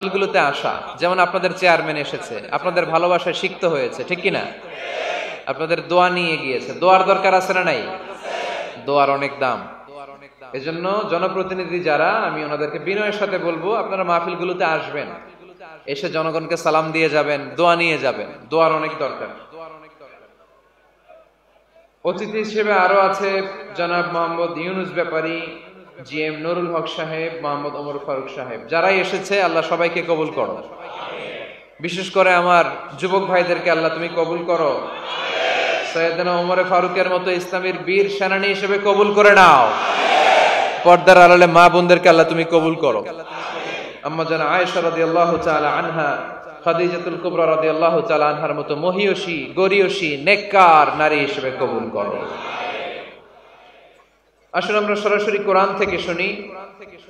গুলোতে আসা, যেমন আপনাদের চেয়ারম্যান এসেছে, আপনাদের ভালোবাসায় সিক্ত হয়েছে, ঠিক কিনা? আপনাদের দোয়া নিয়ে গিয়েছে, দোয়ার দরকার আছে না নাই? দোয়ার অনেক দাম। এজন্য জনপ্রতিনিধি যারা, আমি ওনাদেরকে বিনয়ের সাথে বলবো, আপনারা মাহফিলগুলোতে আসবেন, এসে জনগণকে সালাম দিয়ে যাবেন, দোয়া নিয়ে যাবেন, দোয়ার অনেক দরকার। অতিথি হিসেবে আরো আছে জনাব মোহাম্মদ ইউনুস ব্যাপারী, জিএম নুরুল হক সাহেব, মোহাম্মদ ওমর ফারুক সাহেব, যারাই এসেছে আল্লাহ সবাইকে কবুল করো। বিশেষ করে আমার যুবক ভাইদেরকে আল্লাহ তুমি কবুল করো। সৈয়দনা ওমর ফারুকের মতো ইসলামের বীর সেনানী হিসেবে কবুল করে নাও। পর্দার আড়ালে মা বোনদেরকে আল্লাহ তুমি কবুল করো। আম্মা জান আয়েশা রাদিয়াল্লাহু তাআলা আনহা, খাদিজাতুল কুবরা রাদিয়াল্লাহু তাআলা আনহার মতো মহিয়সী, গরিয়সী, নেককার নারী হিসেবে কবুল করো। আসুন আমরা সরাসরি কোরআন থেকে শুনি,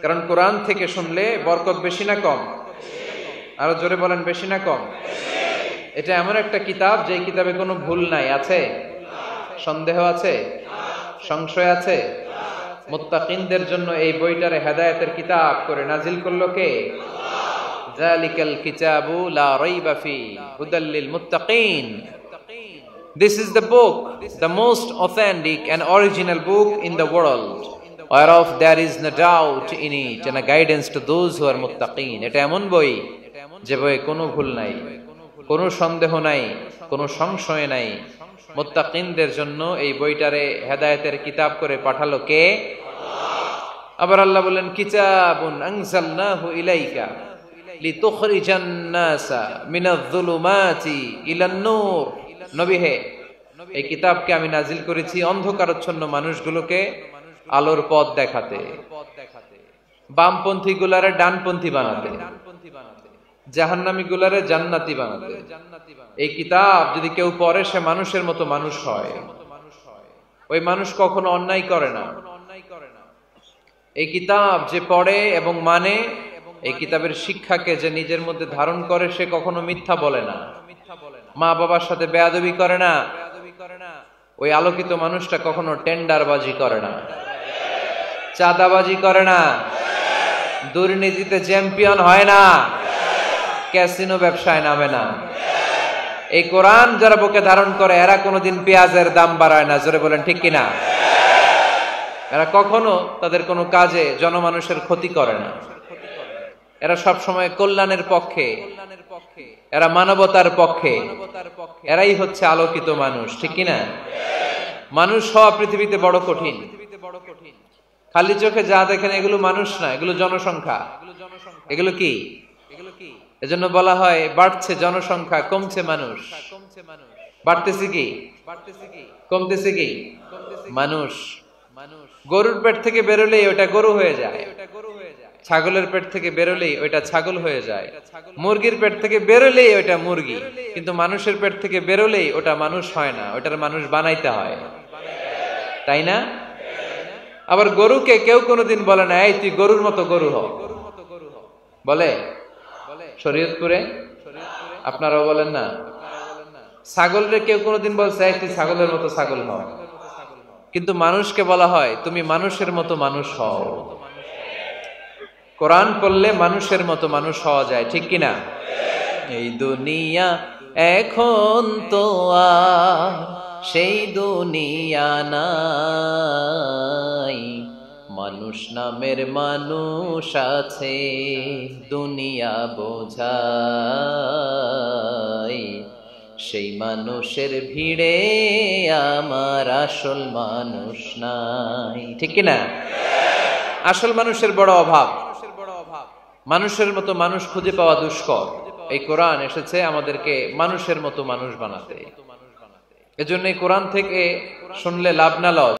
কারণ কোরআন থেকে শুনলে বরকত বেশি না কম? আরো জোরে বলেন, বেশি না কম? এটা এমন একটা কিতাব যে কিতাবে কোনো ভুল নাই। আছে? সন্দেহ আছে? সংশয় আছে? মুত্তাকিনদের জন্য এই বইটারে হেদায়েতের কিতাব করে নাজিল করলো কে? যালিকাল কিতাবু লা রাইবা ফি হুদাল লিল মুত্তাকিন। This is the book, the most authentic and original book in the world, whereof there is no doubt in it, and a guidance to those who are muttaqin. এটা এমন বই যে বইয়ে কোনো ভুল নাই, কোনো সন্দেহ নাই, কোনো সংশয় নাই। মুত্তাকিনদের জন্য এই বইটারে হেদায়েতের কিতাব করে পাঠালো কে? আবার আল্লাহ বলেন, কিতাবুন আনজালনাহু ইলাইকা লিতুখরিজান নাসা মিনায-যুলুমাতি ইলান-নূর। নবী হে, এই কিতাবকে আমি নাজিল করেছি অন্ধকারাচ্ছন্ন মানুষগুলোকে আলোর পথ দেখাতে, বামপন্থী গুলারে ডানপন্থী বানাতে, জাহান্নামী গুলারে জান্নাতি বানাতে। এই কিতাব যদি কেউ পড়ে সে মানুষের মতো মানুষ হয়। ওই মানুষ কখনো অন্যায় করে না। এই কিতাব যে পড়ে এবং মানে, এই কিতাবের শিক্ষাকে যে নিজের মধ্যে ধারণ করে, সে কখনো মিথ্যা বলে না, মা বাবার সাথে বেয়াদবি করে না। ওই আলোকিত মানুষটা কখনো টেন্ডারবাজি করে না, চাঁদাবাজি করে না, দুর্নীতিতে চ্যাম্পিয়ন হয় না, ক্যাসিনো ব্যবসায় নামে না। এই কোরআন যারা বুকে ধারণ করে এরা কোনোদিন পেঁয়াজের দাম বাড়ায় না। জোরে বলেন ঠিক কিনা? এরা কখনো তাদের কোনো কাজে জনমানুষের ক্ষতি করে না। এরা সব সময় কল্যাণের পক্ষে, এরা মানবতার পক্ষে। এরাই হচ্ছে আলোকিত মানুষ, ঠিক কিনা? মানুষ হওয়া পৃথিবীতে বড় কঠিন। খালি চোখে যা দেখেন এগুলো মানুষ না, এগুলো জনসংখ্যা। এগুলো কি? এজন্য বলা হয় বাড়ছে জনসংখ্যা, কমছে মানুষ। বাড়তেছে কি? কমতেছে কি? মানুষ। গরুর পেট থেকে বেরোলেই ওটা গরু হয়ে যায়, ছাগলের পেট থেকে বেরোলেই ওইটা ছাগল হয়ে যায়, মুরগির পেট থেকে বেরোলেই ওইটা মুরগি। কিন্তু মানুষের পেট থেকে বেরোলেই ওটা মানুষ হয় না, ওটার মানুষ বানাইতে হয়, তাই না? আবার গরুকে কেউ কোনোদিন বলে না, এই তুই গরুর মতো গরু হ। বলে? শরীয়তপুরে আপনারাও বলেন না? ছাগলরে কেউ কোনোদিন বলছে, এই তুই ছাগলের মতো ছাগল হ। কিন্তু মানুষকে বলা হয়, তুমি মানুষের মতো মানুষ হও। কোরআন পড়লে মানুষের মতো মানুষ হওয়া যায়, ঠিক কিনা? এই দুনিয়া এখন তো আর সেই দুনিয়া নাই, মানুষ নামের মানুষ আছে দুনিয়া বোঝাই, সেই মানুষের ভিড়ে আমার আসল মানুষ নাই, ঠিক কিনা? আসল মানুষের বড় অভাব, মানুষের মতো মানুষ খুঁজে পাওয়া দুষ্কর। এই কোরআন এসেছে আমাদেরকে মানুষের মতো মানুষ বানাতে। এজন্য এই কোরআন থেকে শুনলে লাভ না লস?